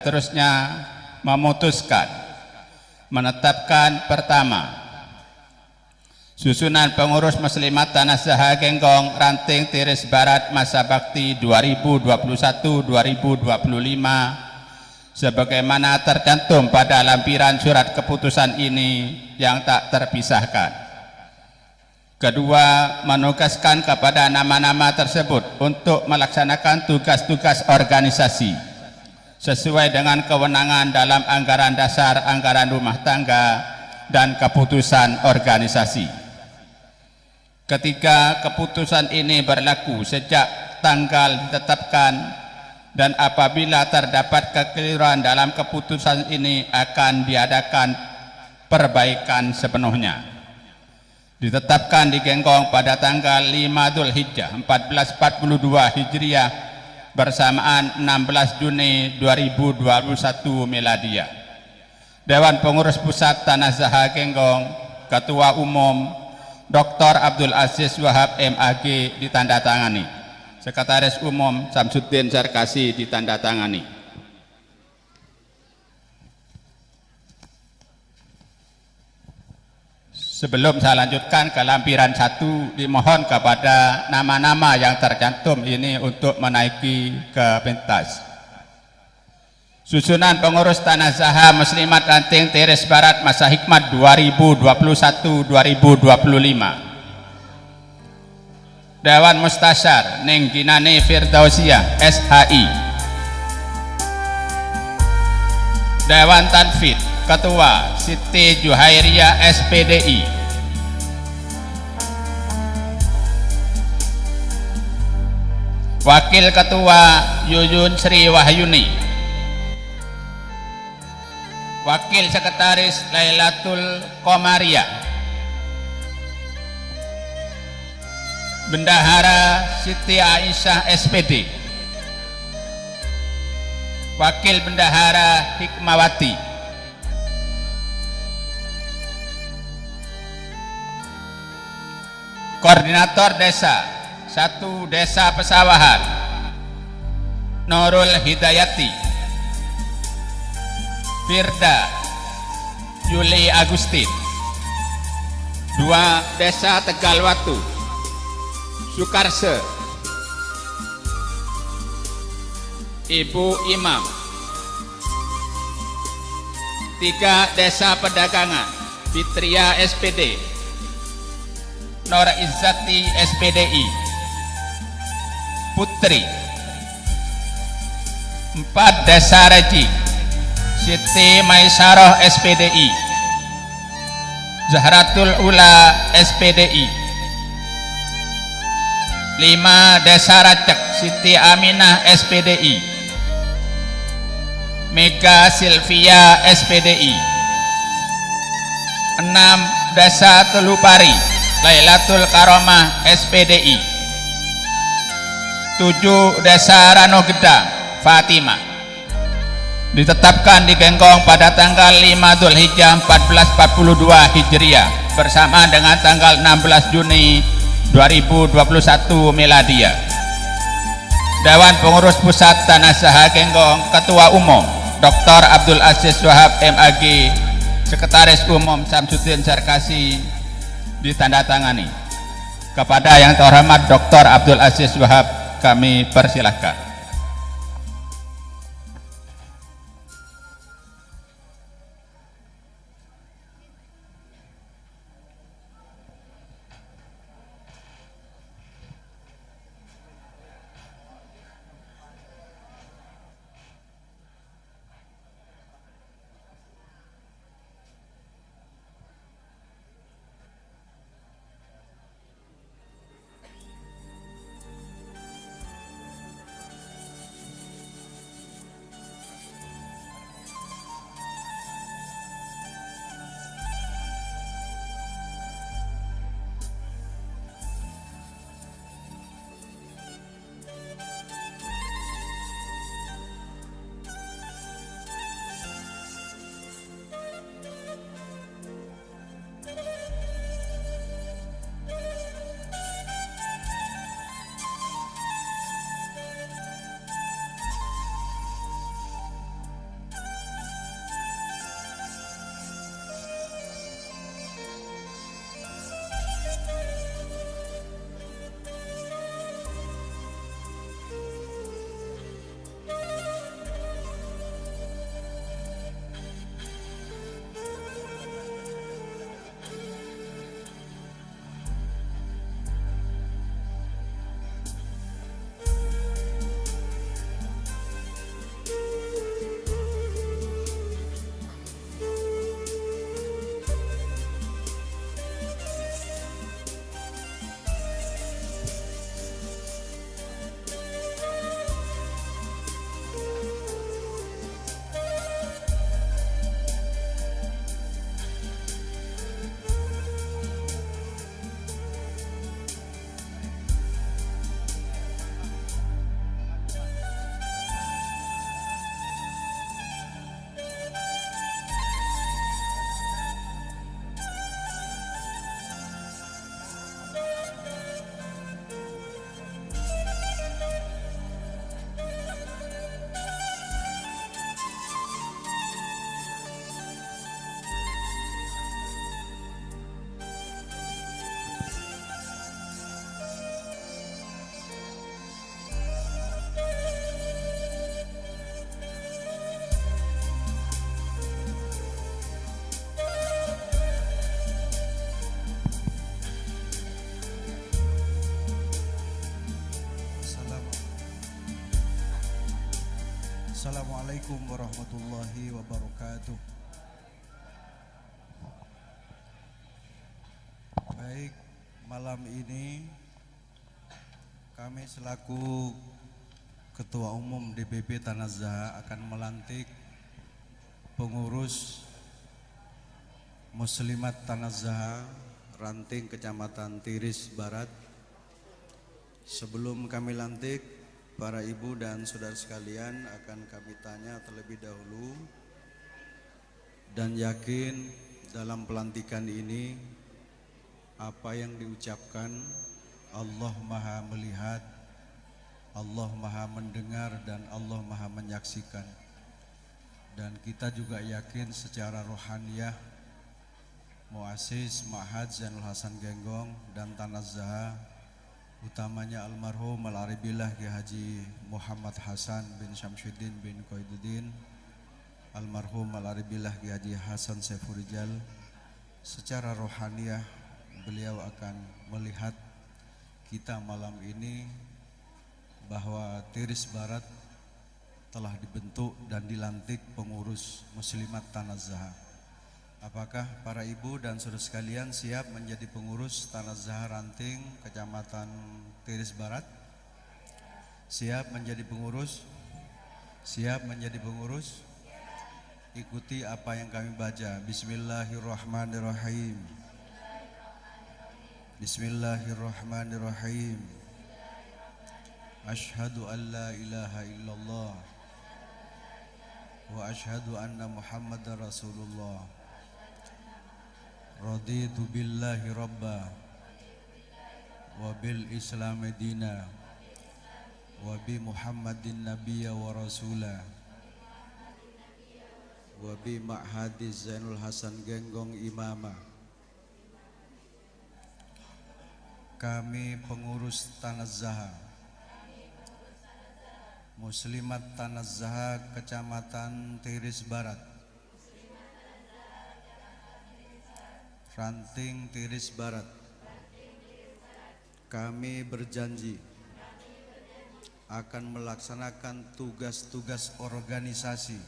Seterusnya memutuskan menetapkan pertama, susunan pengurus Muslimat Tanah Saha Genggong Ranting Tiris Barat masa bakti 2021-2025 sebagaimana tercantum pada lampiran surat keputusan ini yang tak terpisahkan. Kedua, menugaskan kepada nama-nama tersebut untuk melaksanakan tugas-tugas organisasi sesuai dengan kewenangan dalam anggaran dasar, anggaran rumah tangga, dan keputusan organisasi. Ketiga, keputusan ini berlaku sejak tanggal ditetapkan dan apabila terdapat kekeliruan dalam keputusan ini akan diadakan perbaikan sepenuhnya. Ditetapkan di Genggong pada tanggal 5 Dzulhijjah 1442 Hijriah bersamaan 16 Juni 2021 Miladiah. Dewan Pengurus Pusat Tanah Saha Genggong, Ketua Umum Dr. Abdul Aziz Wahab MAG ditandatangani. Sekretaris Umum Samsuddin Sarkasi ditandatangani. Sebelum saya lanjutkan ke lampiran 1, dimohon kepada nama-nama yang tercantum ini untuk menaiki ke pentas. Susunan pengurus Tanah Saha Muslimat Ranting Tiris Barat masa hikmat 2021-2025. Dewan Mustasyar Ning Jinane Firdausiah SHI. Dewan Tanfid Ketua Siti Juhairia SPDI. Wakil Ketua Yuyun Sri Wahyuni. Wakil Sekretaris Lailatul Qomaria. Bendahara Siti Aisyah SPD. Wakil Bendahara Hikmawati. Koordinator Desa 1 Desa Pesawahan Nurul Hidayati. Firda Yuli Agustin. 2 Desa Tegalwatu Sukarse Ibu Imam. 3 Desa Pedagangan Fitria SPD. Nur Izzati SPDI. Putri. 4 Desa Reji Siti Maisaroh SPDI. Zahratul Ula SPDI. 5 Desa Racek Siti Aminah SPDI. Mega Silvia SPDI. 6 Desa Telupari Lailatul Karomah SPDI. 7 Desa Rano Gedang Fatimah. Ditetapkan di Genggong pada tanggal 5 Dzulhijjah 1442 Hijriah bersama dengan tanggal 16 Juni 2021 Miladiah. Dewan Pengurus Pusat Tanah Saha Genggong, Ketua Umum Dr. Abdul Aziz Wahab MAG, Sekretaris Umum Samsuddin Sarkasi ditandatangani. Kepada yang terhormat Dr. Abdul Aziz Wahab kami persilahkan. Assalamualaikum warahmatullahi wabarakatuh. Baik, malam ini kami selaku Ketua Umum DPP Tanah Zaha akan melantik pengurus Muslimat Tanah Zaha Ranting Kecamatan Tiris Barat. Sebelum kami lantik, para ibu dan saudara sekalian akan kami tanya terlebih dahulu, dan yakin dalam pelantikan ini apa yang diucapkan Allah Maha melihat, Allah Maha mendengar, dan Allah Maha menyaksikan. Dan kita juga yakin secara rohaniyah Muassis Ma'had Zainul Hasan Genggong dan Tanah Zaha, utamanya almarhum Al-Aribillah Kiai Haji Muhammad Hasan bin Syamsuddin bin Koiduddin, almarhum Al-Aribillah Kiai Haji Hasan Saifurijal, secara rohaniyah beliau akan melihat kita malam ini bahwa Tiris Barat telah dibentuk dan dilantik pengurus Muslimat Tanah Zaha. Apakah para ibu dan saudara sekalian siap menjadi pengurus Tanah Zaha Ranting Kecamatan Tiris Barat? Siap menjadi pengurus? Siap menjadi pengurus? Ikuti apa yang kami baca. Bismillahirrahmanirrahim. Bismillahirrahmanirrahim. Ashhadu an la ilaha illallah wa ashhadu anna Muhammadar Rasulullah. Raditu billahi rabba wa bil islami dina wa bi Muhammadin nabiyya wa rasula wa bi Ma'hadi Zainul Hasan Genggong imama. Kami pengurus Tanah Zaha Muslimat Tanah Zaha Kecamatan Tiris Barat Ranting Tiris Barat, kami berjanji akan melaksanakan tugas-tugas organisasi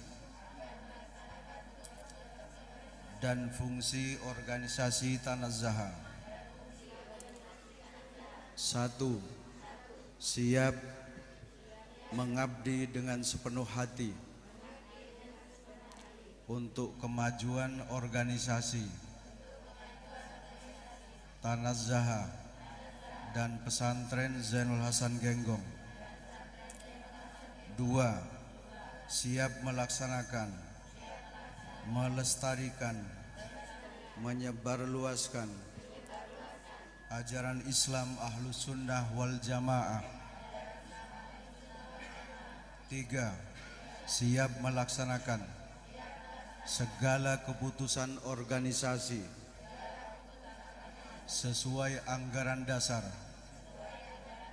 dan fungsi organisasi Tanah Zaha. 1. Siap mengabdi dengan sepenuh hati untuk kemajuan organisasi Tanah Zaha dan pesantren Zainul Hasan Genggong. 2. Siap melaksanakan, melestarikan, menyebarluaskan ajaran Islam Ahlus Sunnah wal Jamaah. 3. Siap melaksanakan segala keputusan organisasi sesuai anggaran dasar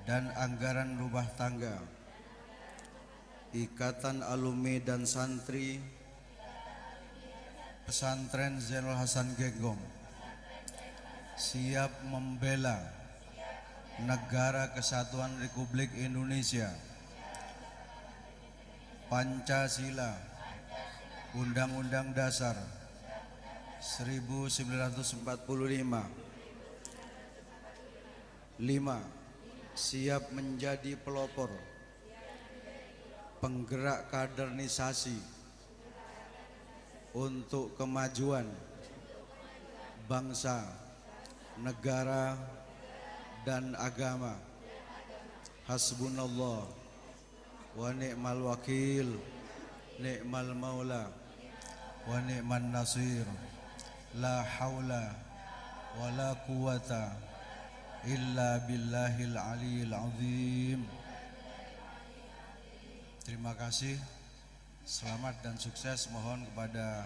dan anggaran rumah tangga Ikatan Alumni dan Santri Pesantren Zainul Hasan Genggong. Siap membela Negara Kesatuan Republik Indonesia, Pancasila, Undang-Undang Dasar 1945. 5. Siap menjadi pelopor, penggerak kaderisasi untuk kemajuan bangsa, negara, dan agama. Hasbunallah wa ni'mal wakil, ni'mal maula wa ni'man nasir. La haula wa la quwata illa billahil aliyil azim. Terima kasih. Selamat dan sukses mohon kepada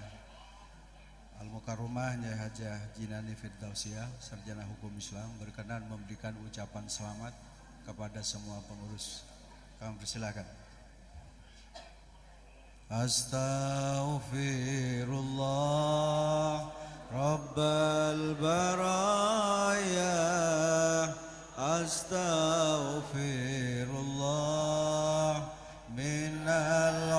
Al-Mukarramah Nyai Hajah Jinani Firdausiah, Sarjana Hukum Islam, berkenan memberikan ucapan selamat kepada semua pengurus. Kami persilakan. Astaghfirullah Rabbal baraya, astaghfirullah minal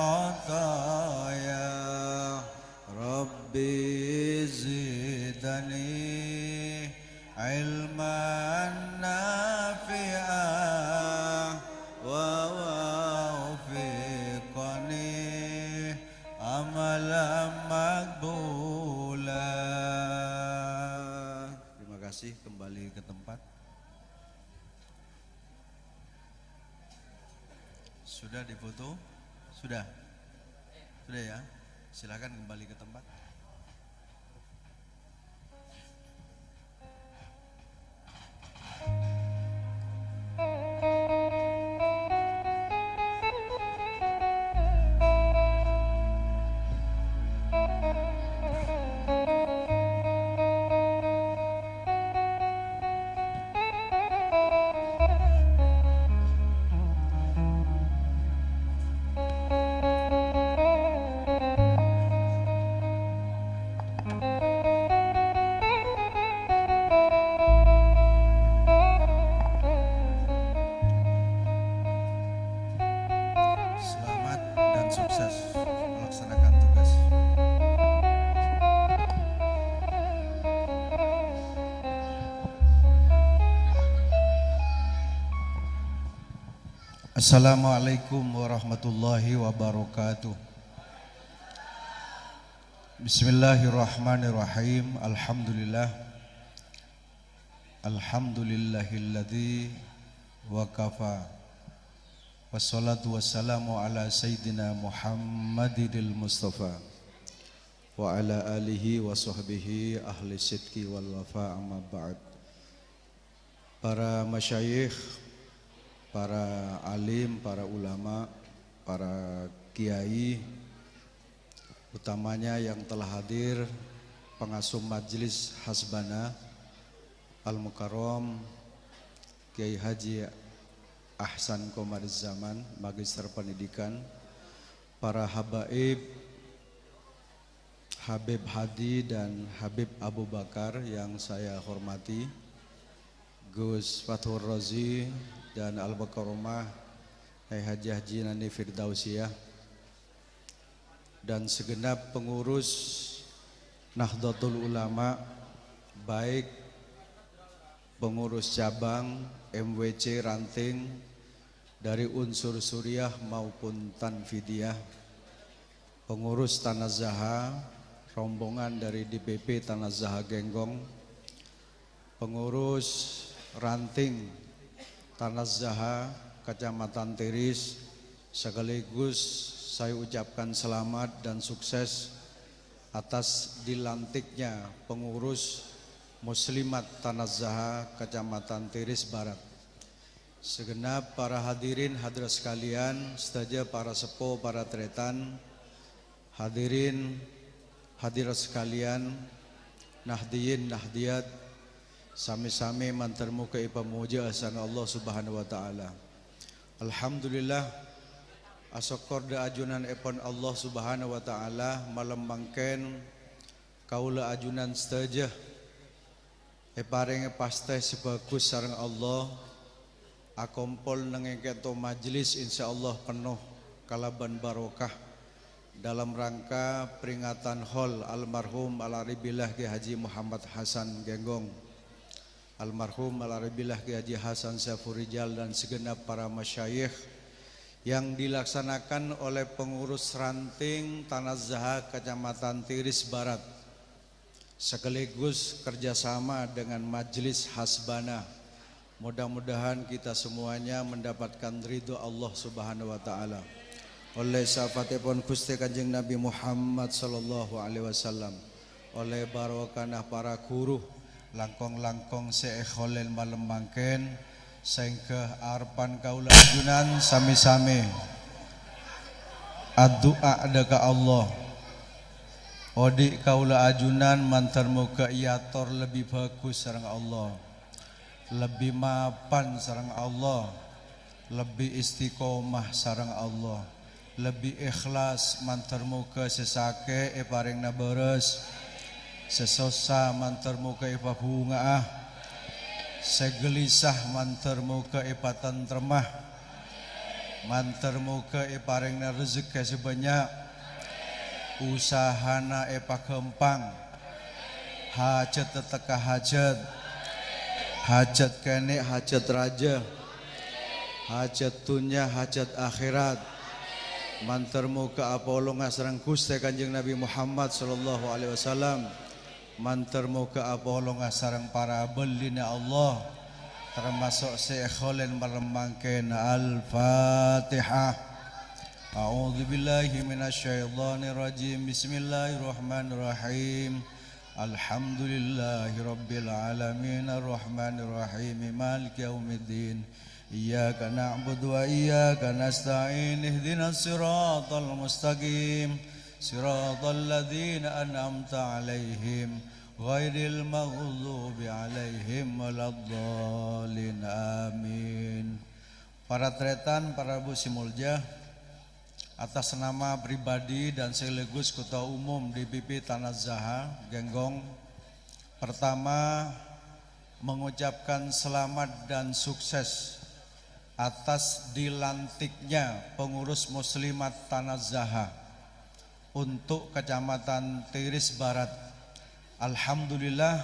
amalan makbula. Terima kasih, kembali ke tempat. Sudah difoto? Sudah? Sudah ya? Silakan kembali ke tempat. Selamat dan sukses melaksanakan tugas. Assalamualaikum warahmatullahi wabarakatuh. Bismillahirrahmanirrahim. Alhamdulillahilladzi wa kafa. Wassalatu wassalamu ala sayyidina Muhammadil Mustafa wa ala alihi wa sahbihi ahli sidqi wal wafa, amma ba'd. Para masyayikh, para alim, para ulama, para kiai, utamanya yang telah hadir, pengasuh Majelis Hasbana Al-Mukarram Kiai Haji Ahsan Komariz Zaman, Magister Pendidikan, para habaib, Habib Hadi dan Habib Abu Bakar yang saya hormati, Gus Fathur Razi dan Al-Bakaromah Haji Haji Nani Firdausiyah, dan segenap pengurus Nahdlatul Ulama, baik pengurus cabang, MWC ranting dari unsur Suriah maupun Tanfidiyah, pengurus Tanah Zaha, rombongan dari DPP Tanah Zaha Genggong, pengurus ranting Tanah Zaha Kecamatan Tiris, sekaligus saya ucapkan selamat dan sukses atas dilantiknya pengurus Muslimat Tanah Zaha Kecamatan Tiris Barat. Segenap para hadirin hadirat sekalian, serta para sepuh, para tretan, hadirin hadirat sekalian, nahdiyin nahdiyat, sami-sami mantarmu ke pamuja asana Allah Subhanahu wa taala. Alhamdulillah asokor da ajunan epon Allah Subhanahu wa taala malembangken kaula ajunan setajah paring paste sebagus sareng Allah akompol nengeketo majelis insyaallah penuh kalaban barokah dalam rangka peringatan hol almarhum Al-Aribillah Kiai Haji Muhammad Hasan Genggong, almarhum Al-Aribillah Kiai Haji Hasan Safurijal dan segenap para masyayikh yang dilaksanakan oleh pengurus ranting Tanah Zaha Kecamatan Tiris Barat, sekaligus kerjasama dengan Majelis Hasbana. Mudah-mudahan kita semuanya mendapatkan ridho Allah Subhanahu wa taala oleh syafaatipun Gusti Kanjeng Nabi Muhammad sallallahu alaihi wasallam, oleh barokah para guru langkong-langkong Syekh Khalil malembangken sehingga arpan kaula ajunan sami-sami addu'a adaka Allah. Odi kaula ajunan mantar muka iator lebih bagus sareng Allah, lebih mapan sareng Allah, lebih istiqomah sareng Allah, lebih ikhlas mantar muka sesake paring naberes, sesosa mantar muka ipa bunga, segelisah mantar muka ipa tentremah, mantar muka iparing rezeki sebanyak, usahana epa kempang, hajat teteka hajat, hajat kene hajat raja, hajat dunya hajat akhirat, mantermu ke apolong asrang Gusti Kanjeng Nabi Muhammad sallallahu alaihi wasallam, mantermu ke apolong asrang para belina Allah, termasuk Syekholen meremangken Al-Fatihah. A'udzu billahi minasyaitonir rajim. Bismillahirrahmanirrahim. Alhamdulillahi rabbil alamin arrahmanir rahim maliki yaumiddin. Iyyaka na'budu wa iyyaka nasta'in. Ihdinas siratal mustaqim. Siratal ladzina an'amta 'alaihim ghairil maghdubi 'alaihim waladdallin. Amin. Para tretan, para Bu Simulja, atas nama pribadi dan sekaligus Ketua Umum DPP Tanah Zaha Genggong, pertama mengucapkan selamat dan sukses atas dilantiknya pengurus muslimat Tanah Zaha untuk Kecamatan Tiris Barat. Alhamdulillah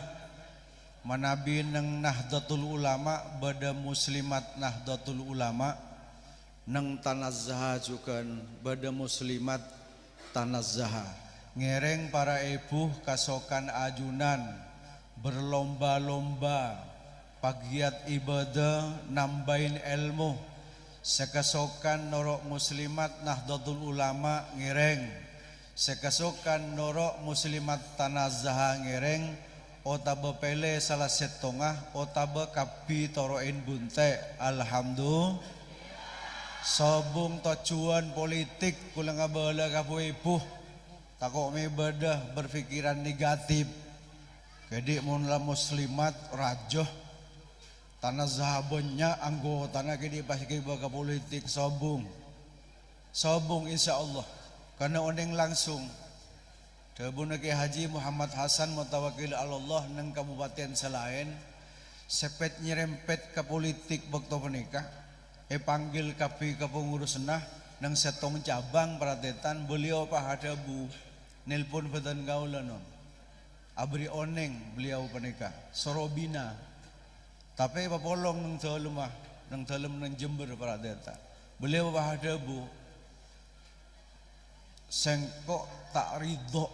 manabi neng Nahdlatul Ulama bada muslimat Nahdlatul Ulama neng Tanah Zaha juga bada muslimat Tanah Zaha. Ngereng para ibu kasokan ajunan berlomba-lomba pagiat ibadah nambahin ilmu sekasokan norok muslimat Nahdlatul Ulama ngereng, sekasokan norok muslimat Tanah Zaha ngereng, otabe pele salah setengah otabe kapi toroin bunte. Alhamdulillah. Sobung tocuan politik kula ngabala kapu ibu takok me bedah berpikiran negatif. Jadi munlah muslimat rajoh Tanah Zaha banyak anggotana kini pas kiba ke politik sobung insyaallah karena oneng langsung Tabuna Ki Haji Muhammad Hasan Mutawakil Allah neng kabupaten selain sepet nyerempet ke politik waktu menikah panggil kapi ke pengurus nah neng setong cabang pratetan beliau Pak Hadabu nelpon betan gaulanon abri oneng beliau penikah sorobina tapi papolong neng dalem neng Jember pratetan beliau Pak Hadabu sengkok tak ridho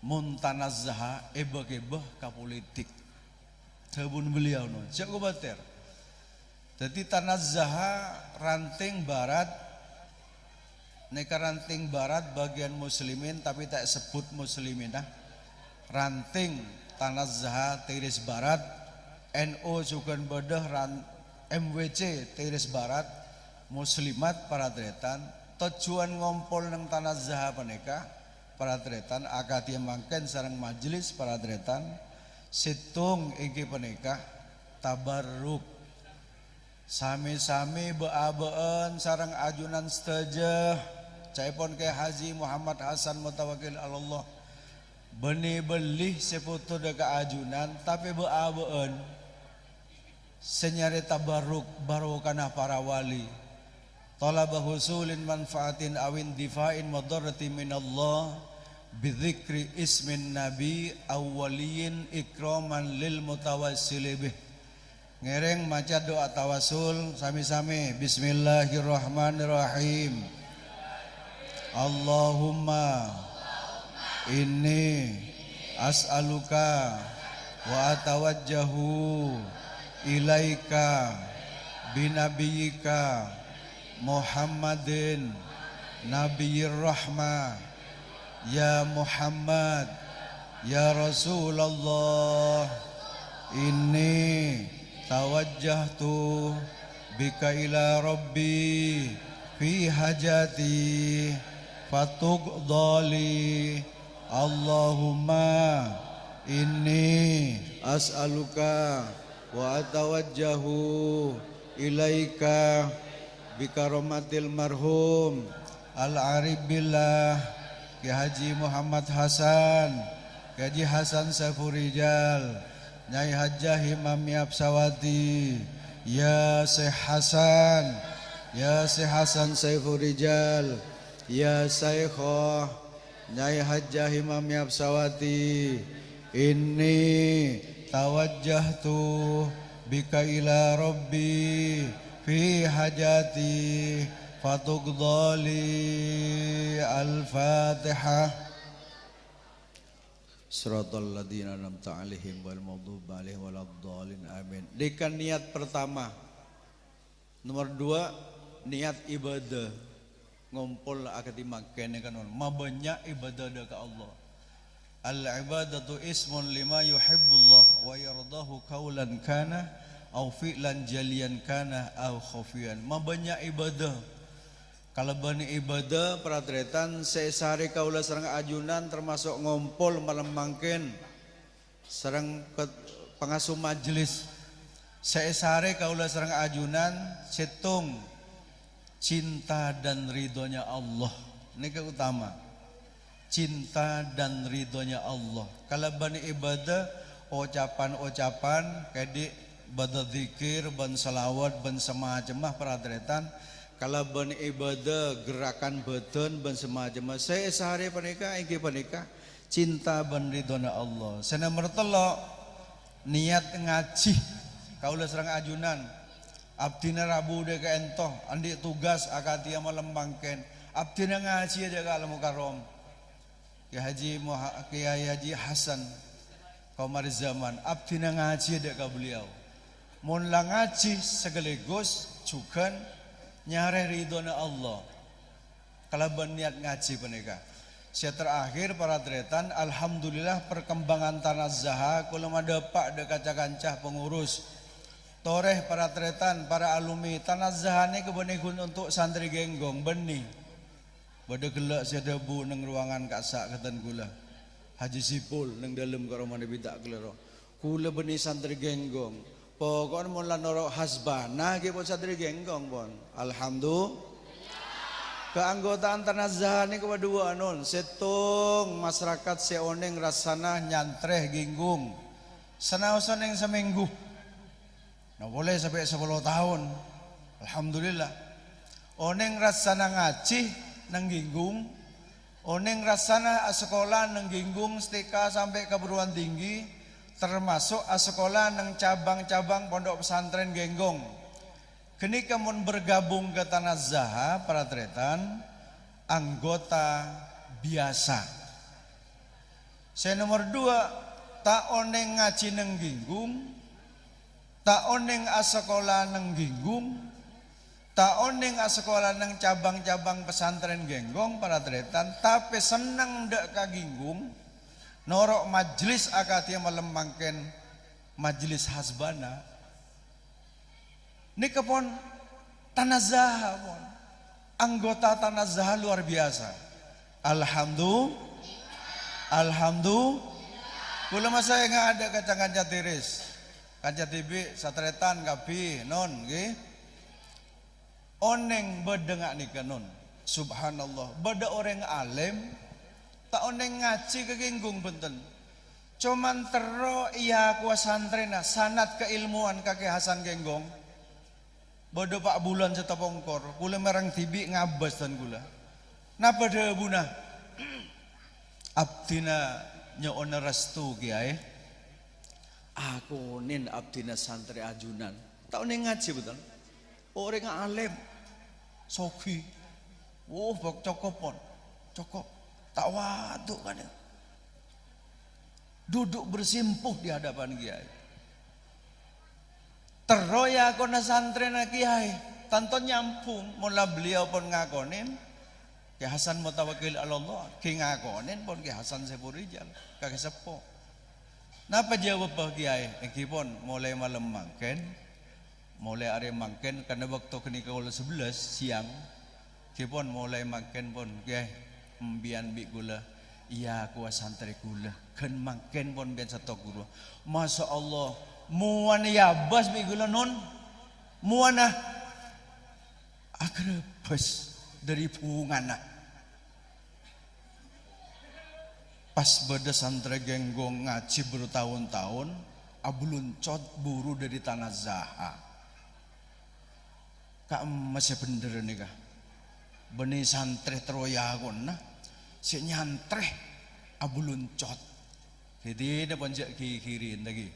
mun Tanah Zaha ebah-ebah ka politik sabun beliau no cek bater. Jadi Tanah Zaha ranting barat neka ranting barat bagian muslimin tapi tak sebut muslimin nah. Ranting Tanah Zaha Tiris Barat NU juga bedah MWC Tiris Barat muslimat para tretan tujuan ngompol nang Tanah Zaha paneka para tretan akad mangken sareng majelis para tretan situng iki paneka tabarruk sami-sami beabeen sareng ajunan setuju caipon ke Haji Muhammad Hasan Mutawakil Allah beni belih seputu deka ajunan tapi beabeen senyari tabarruk barokana para wali talaba husulin manfaatin awin difain madarrati minallah bidzikri ismin nabi awwaliyin ikraman lil mutawassilibih. Ngereng maca doa tawasul sami-sami. Bismillahirrahmanirrahim. Allahumma inni as'aluka wa atawajjahu ilaika binabiyika Muhammadin Nabiyir Rahmah ya Muhammad ya Rasulullah inni tawajjahtu bika ila rabbi fi hajati fatuqdali Allahumma inni as'aluka wa atawajjahu ilaika bikaromatil marhum al-arif billah Ki Haji Muhammad Hasan Ki Haji Hasan Safurijal Nyai Hajjah Imam Miapsawati Ya Syekh Hasan Ya Syekh Hasan Safurijal Ya Syekhoh Nyai Hajjah Imam Miapsawati Inni tawajjahtu bika ila rabbi fi hajati Fatuqdali al-Fatihah. Siratal ladzina an'amta 'alaihim wal maghdubi 'alaihim waladdallin. Amin. Dekan niat pertama. Nomor 2 niat ibadah. Ngumpul akati makan kan mabanyak ibadah ke Allah. Al-ibadatu ismun lima yuhibbullah wa yardahu qaulan kana au fi'lan jalian kana au khafiyan. Mabanyak ibadah. Kalau bani ibadah peratretan sesare kaula sareng ajunan termasuk ngumpul malam mangken sareng pengasuh majelis sesare kaula sareng ajunan setung cinta dan ridhonya Allah. Ini utama. Cinta dan ridhonya Allah. Kalau bani ibadah ucapan-ucapan kayak bada zikir, ban salawat, ban semacam peratretan. Kalau ban ibadah gerakan badan ban semacam saya sehari panika ingin panika cinta ban ridhonya Allah. Saya nomor 3 niat ngaji kaula sareng ajunan abdina rabu de ka entoh andi tugas akatia malam bangken abdina ngaji de ka al mukarram Kiai Haji Hasan Komar Zaman abdina ngaji de ka beliau mun la ngaji segaligus juga nyare ridhonya Allah. Kalau berniat ngaji panika. Saya terakhir para tretan alhamdulillah perkembangan tanah zaha kula madapak de kaca-kancah pengurus. Toreh para tretan para alumni tanah zaha ni kebenikun untuk santri genggong benih. Bade gelak sedebu nang ruangan kasak keten kula. Haji Sipul nang dalem karo mane bidak kelero. Kula benih santri genggong. Pokoknya mula norok hasbana ki pun santri genggong pun. Alhamdulillah. Keanggotaan tanah zaha ni kedua anon setung masyarakat seoneng rasana nyantreh ginggung. Senaosan yang seminggu. Nah boleh sampai 10 tahun. Alhamdulillah. Oneng rasana ngaji nang ginggung. Oneng rasana sekolah nang ginggung setika sampai keperluan tinggi. Termasuk sekolah nang cabang-cabang pondok pesantren genggong. Kini kamu bergabung ke tanah zaha para tretan anggota biasa. Saya nomor 2 tak oneng ngaji nang ginggung, tak oneng sekolah nang ginggung, tak oneng sekolah nang cabang-cabang pesantren genggong para tretan, tapi senang ndak ka ginggung. Norok majlis akatia malam mangken majlis hasbana. Ini kepon tanah zaha pon. Anggota tanah zaha luar biasa. Alhamdulillah. Kula masa yang ada kacang-kacang tiris. Kaca tibi satretan kapi non nggih. Oneng bedengak nika non. Subhanallah. Beda orang alim tak oneng ngaji keginggung benten. Cuman tero iya kuasantrena sanat keilmuan kakek Hasan genggong. Bodo Pak Bulan setopongkor. Kula merang tibi ngabas dan kula. Napa de buna? Abdina nyoona restu kiai. Aku nin abdina santri ajunan. Tak oneng ngaji betul. Orang alim. Soki. Bok cokopon. Cokop. Tak waduk kan ya. Duduk bersimpuh di hadapan kiai. Teroya kona santren kiai. Tanto nyampung mula beliau pun ngakonin. Ki Hasan Mutawakil Allah. Ki ngakonin pun Ki Hasan Sepurijal. Kakek sepo. Napa jawab pak kiai? Ki pun mulai malam mangken. Mulai hari mangken karena waktu kini kawula 11 siang. Ki pun mulai mangken pun kiai. Mbian bi gula iya kuas santri gula kan makin pun bian satu guru Masya Allah muan ya bas bi gula non muana agrebes dari pungana pas beda santri genggong ngaji bertahun-tahun abuluncot buru dari tanah zaha kak masih bener nih kak benih santri teroyagon nah si nyantreh abuluncot jadi ada panjak kirin lagi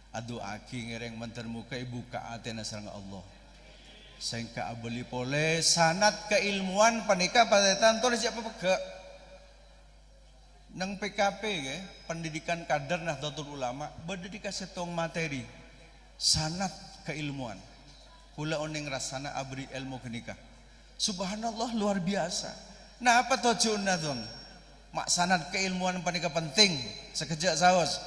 adu aki ngereng mantar muka ibu ka atena sareng Allah sehingga abeli pole sanat keilmuan panika padetan tuh siapa pega nang PKP ya pendidikan kader Nahdlatul Ulama beda dikasih tong materi sanat keilmuan kula oning rasana abri ilmu genika subhanallah luar biasa nah apa tujuannya dong mak sanat keilmuan panika penting sekejap saos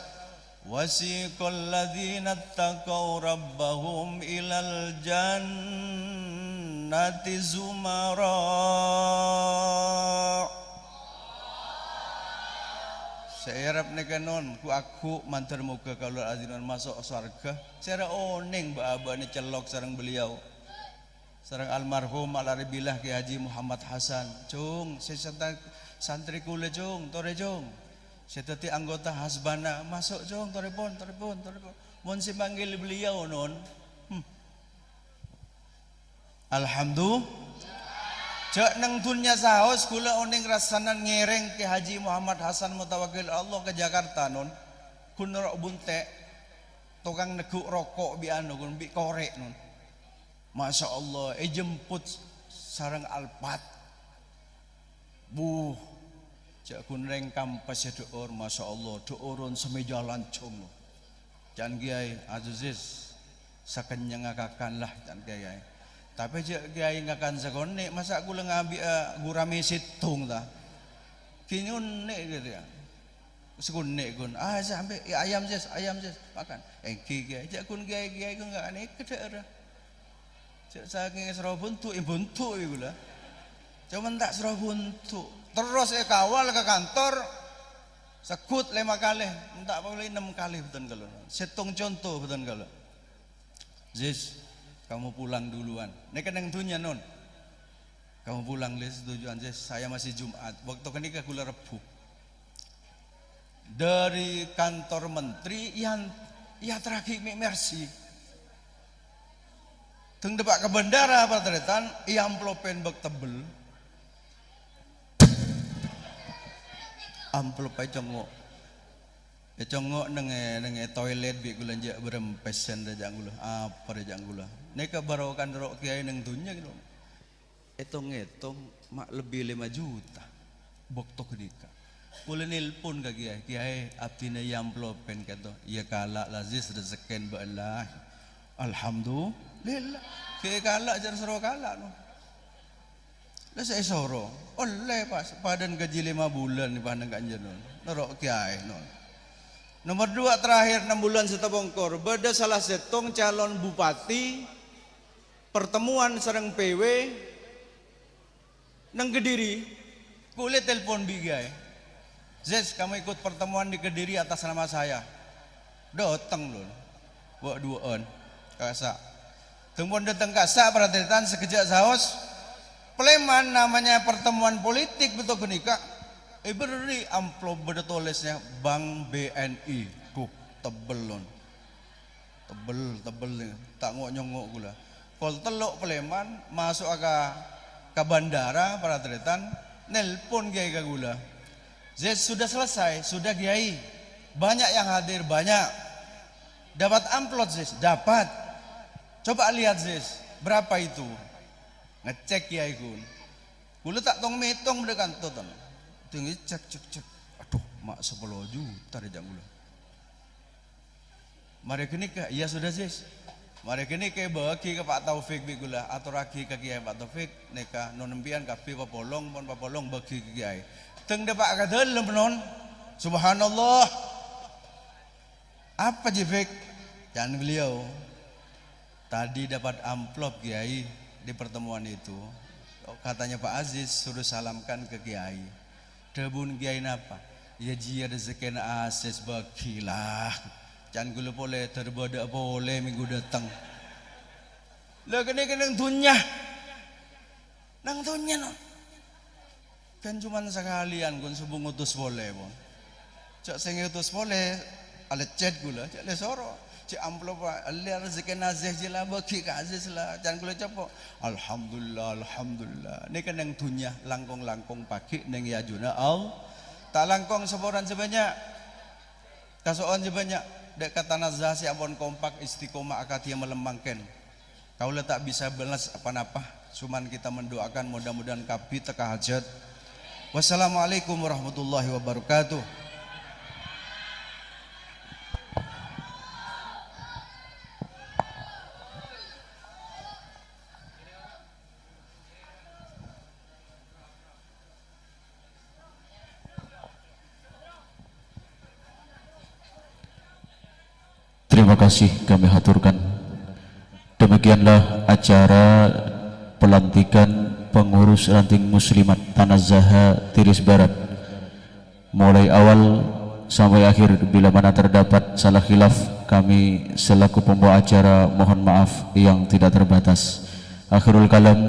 wasiqal ladzina taqaw rabbahum ilal jannati zumara seerap neka non ku aku mantar muka kalau azinan masuk surga secara oning ba ni celok sareng beliau sareng almarhum alaribillah Ki Haji Muhammad Hasan cung santri kula cung tore cung seteti anggota hasbana masuk cung torepon mun si manggil beliau non alhamdulillah cek nang dunya saos kula oning rasanan ngereng Ki Haji Muhammad Hasan Mutawakil Allah ke Jakarta non kun rok bunte tukang neguk rokok bi anu kun bi korek non Masya Allah jemput sarang alpat buh cek kun reng kampas ya door Masya Allah doorun semeja lancung jangan kiai azizis sakenyang ngakakan lah jangan kiai tapi cek kiai ngakan sakone masa kula ngabi gurame situng ta kini unek gitu ya sekunek kun sampai ayam jes makan kiai cek kun kiai kun enggak aneh kedera cek saking sero buntu buntu iku lah cuman tak sero buntu terus kawal ke kantor sekut 5 kali tak boleh 6 kali betul kalau situng contoh betul kalau Zis kamu pulang duluan. Ini kan yang dunia non. Kamu pulang les tujuan saya masih Jumat. Waktu kenika kula Rebu. Dari kantor menteri yang ya terakhir mercy. Teng depak ke bandara partretan amplopen bek tebel. Amplop ae congok. Ya congok neng toilet bi kula njak berempesan rejang kula. Apa rejang kula. Neka barokan rok kiai neng dunya gitu. Etong mak lebih 5 juta. Bokto kenika. Kula nelpon ka kiai abdina yamplopen kato. Ya kala lazis rezekin ba Allah. Alhamdulillah. Kiai kala jar sero kala no. Lah saya soro. Oleh pas padan gaji 5 bulan ni pandang kanjen no. Rok kiai no. Nomor 2 terakhir 6 bulan setebongkor. Beda salah setong calon bupati pertemuan sareng PW nang Kediri kulit telepon bigai Zes kamu ikut pertemuan di Kediri atas nama saya datang lho bawa duaan kasa temuan datang kasa perhatian sekejap saos Pleman namanya pertemuan politik betul kenika beri amplop beda tulisnya Bank BNI tuh tebel lon tebel nih tak nyongok gula kol telok Pleman masuk ke bandara para tretan nelpon kiai gula Zes sudah selesai sudah kiai banyak yang hadir banyak dapat amplop Zes dapat coba lihat Zes berapa itu ngecek kiai kun gula tak tong metong berdekan toton tinggi cek aduh mak 10 juta rejang gula mari kini ke iya sudah Zes mari kini ke bagi ke Pak Taufik bigula atau lagi ke Kiai Pak Taufik neka nonempian kapi papolong bagi ke Kiai teng depak ka dalem non subhanallah apa jefek dan beliau tadi dapat amplop Kiai di pertemuan itu katanya Pak Aziz suruh salamkan ke Kiai debun Kiai napa ya jia rezeki asis bagilah jangan gula boleh terbada boleh minggu datang. Lah kene nang dunya no. Kan cuman sekalian kun subuh ngutus boleh bon. Cak sing ngutus boleh ale chat gula cak le soro. Cak amplop Allah rezeki nazih jela bagi ka aziz lah jangan gula capo. Alhamdulillah. Ini kan nang dunya langkong-langkong pagi nang yajuna al. Tak langkong seboran sebanyak. Kasoan sebanyak dek kata nazah si abon kompak istiqomah akad yang melembangkan Kaulah tak bisa balas apa-apa, cuman kita mendoakan mudah-mudahan kapi teka hajat. Wassalamualaikum warahmatullahi wabarakatuh. Terima kasih kami haturkan. Demikianlah acara pelantikan pengurus ranting muslimat Tanah Zaha Tiris Barat. Mulai awal sampai akhir, bila mana terdapat salah khilaf, kami selaku pembawa acara mohon maaf yang tidak terbatas. Akhirul kalam.